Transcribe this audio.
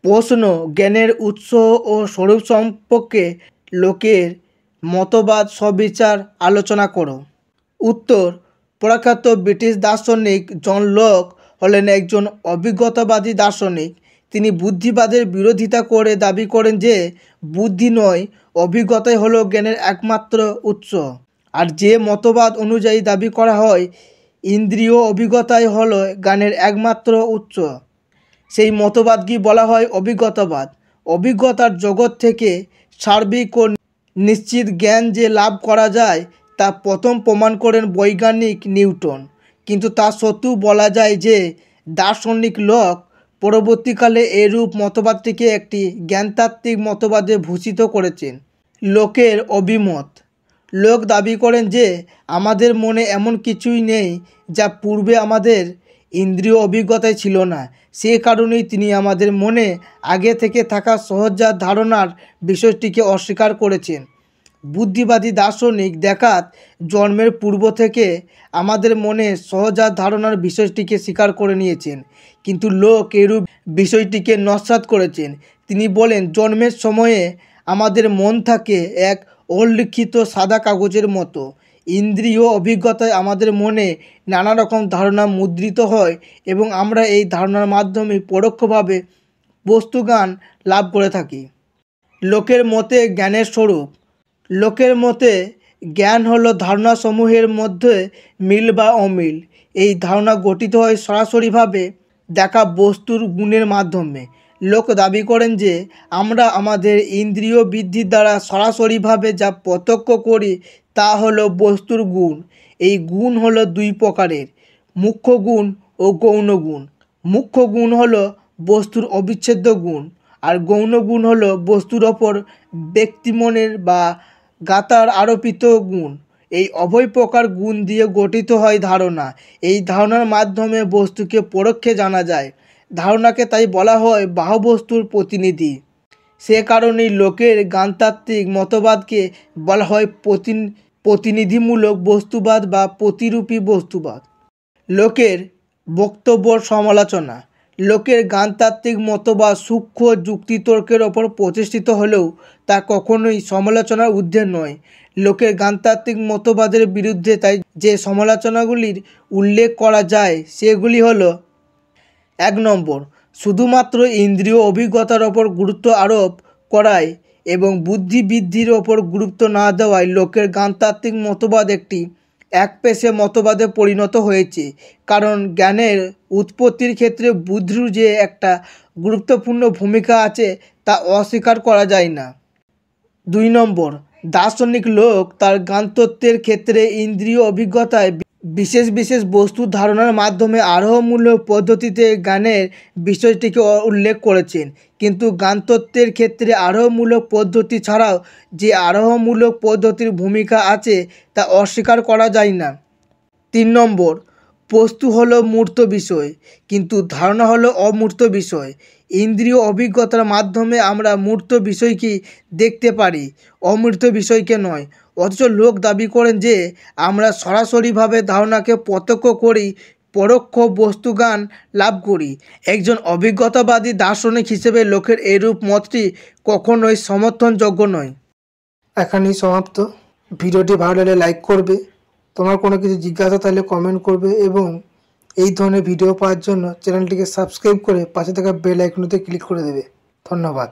প্রশ্ন, জ্ঞানের উৎস ও স্বরূপ সম্পর্কে লোকের মতবাদ সবিচার আলোচনা করো। উত্তর, প্রখ্যাত ব্রিটিশ দার্শনিক জন লক হলেন একজন অভিজ্ঞতাবাদী দার্শনিক। তিনি বুদ্ধিবাদের বিরোধিতা করে দাবি করেন যে বুদ্ধি নয়, অভিজ্ঞতাই হলো জ্ঞানের একমাত্র উৎস। আর যে মতবাদ অনুযায়ী দাবি করা হয় ইন্দ্রিয় অভিজ্ঞতাই হলো জ্ঞানের একমাত্র উৎস, সেই মতবাদকে বলা হয় অভিজ্ঞতাবাদ। অভিজ্ঞতার জগৎ থেকে সার্বিক ও নিশ্চিত জ্ঞান যে লাভ করা যায় তা প্রথম প্রমাণ করেন বৈজ্ঞানিক নিউটন। কিন্তু তা সত্ত্বেও বলা যায় যে দার্শনিক লক পরবর্তীকালে এরূপ মতবাদটিকে একটি জ্ঞানতাত্ত্বিক মতবাদে ভূষিত করেছেন। লোকের অভিমত। লোক দাবি করেন যে আমাদের মনে এমন কিছুই নেই যা পূর্বে আমাদের ইন্দ্রিয় অভিজ্ঞতায় ছিল না। সে কারণেই তিনি আমাদের মনে আগে থেকে থাকা সহজাত ধারণার বিষয়টিকে অস্বীকার করেছেন। বুদ্ধিবাদী দার্শনিক দেকাত জন্মের পূর্ব থেকে আমাদের মনে সহজাত ধারণার বিষয়টিকে স্বীকার করে নিয়েছেন, কিন্তু লোক এরূপ বিষয়টিকে নস্যাৎ করেছেন। তিনি বলেন, জন্মের সময়ে আমাদের মন থাকে এক অলিখিত সাদা কাগজের মতো। ইন্দ্রিয় অভিজ্ঞতায় আমাদের মনে নানা রকম ধারণা মুদ্রিত হয় এবং আমরা এই ধারণার মাধ্যমে পরোক্ষভাবে বস্তুজ্ঞান লাভ করে থাকি। লোকের মতে জ্ঞানের স্বরূপ। লোকের মতে জ্ঞান হলো ধারণাসমূহের মধ্যে মিল বা অমিল। এই ধারণা গঠিত হয় সরাসরিভাবে দেখা বস্তুর গুণের মাধ্যমে। লোক দাবি করেন যে আমরা আমাদের ইন্দ্রিয় বৃদ্ধির দ্বারা সরাসরিভাবে যা প্রত্যক্ষ করি তা হলো বস্তুর গুণ। এই গুণ হলো দুই প্রকারের, মুখ্য গুণ ও গৌণ গুণ। মুখ্য গুণ হলো বস্তুর অবিচ্ছেদ্য গুণ, আর গৌণ গুণ হলো বস্তুর ওপর ব্যক্তিমনের বা জ্ঞাতার আরোপিত গুণ। এই উভয় প্রকার গুণ দিয়ে গঠিত হয় ধারণা। এই ধারণার মাধ্যমে বস্তুকে পরোক্ষে জানা যায়। ধারণাকে তাই বলা হয় বাহ্যবস্তুর প্রতিনিধি। সে কারণেই লোকের জ্ঞানতাত্ত্বিক মতবাদকে বলা হয় প্রতিনিধিমূলক বস্তুবাদ বা প্রতিরূপী বস্তুবাদ। লোকের বক্তব্য সমালোচনা। লোকের জ্ঞানতাত্ত্বিক মতবাদ সূক্ষ্ম যুক্তিতর্কের ওপর প্রতিষ্ঠিত হলেও তা কখনোই সমালোচনার ঊর্ধ্বে নয়। লোকের জ্ঞানতাত্ত্বিক মতবাদের বিরুদ্ধে তাই যে সমালোচনাগুলির উল্লেখ করা যায় সেগুলি হলো: 1 নম্বর, শুধুমাত্র ইন্দ্রিয় অভিজ্ঞতার ওপর গুরুত্ব আরোপ করায় এবং বুদ্ধি বৃদ্ধির ওপর গুরুত্ব না দেওয়ায় লোকের জ্ঞানতাত্ত্বিক মতবাদ একটি একপেশে মতবাদে পরিণত হয়েছে। কারণ জ্ঞানের উৎপত্তির ক্ষেত্রে বুদ্ধির যে একটা গুরুত্বপূর্ণ ভূমিকা আছে তা অস্বীকার করা যায় না। 2 নম্বর, দার্শনিক লোক তার জ্ঞানতত্ত্বের ক্ষেত্রে ইন্দ্রিয় অভিজ্ঞতায় বিশেষ বিশেষ বস্তুর ধারণার মাধ্যমে আরোহমূলক পদ্ধতিতে জ্ঞানের বিষয়টিকে উল্লেখ করেছেন, কিন্তু জ্ঞানতত্ত্বের ক্ষেত্রে আরোহমূলক পদ্ধতি ছাড়াও যে আরোহমূলক পদ্ধতির ভূমিকা আছে তা অস্বীকার করা যায় না। 3 নম্বর, বস্তু হলো মূর্ত বিষয়, কিন্তু ধারণা হলো অমূর্ত বিষয়। ইন্দ্রিয় অভিজ্ঞতার মাধ্যমে আমরা মূর্ত বিষয়কে দেখতে পারি, অমূর্ত বিষয়কে নয়। অথচ লোক দাবি করেন যে আমরা সরাসরিভাবে ধারণাকে প্রত্যক্ষ করি, পরোক্ষ বস্তুজ্ঞান লাভ করি। একজন অভিজ্ঞতাবাদী দার্শনিক হিসেবে লোকের এরূপ মতটি কখনোই সমর্থনযোগ্য নয়। এখানেই সমাপ্ত। ভিডিওটি ভালো লাগলে লাইক করবে, তোমার কোনো কিছু জিজ্ঞাসা থাকলে কমেন্ট করবে এবং এই ধরনের ভিডিও পাওয়ার জন্য চ্যানেলটিকে সাবস্ক্রাইব করে পাশে থাকা বেল আইকনটিতে ক্লিক করে দেবে। ধন্যবাদ।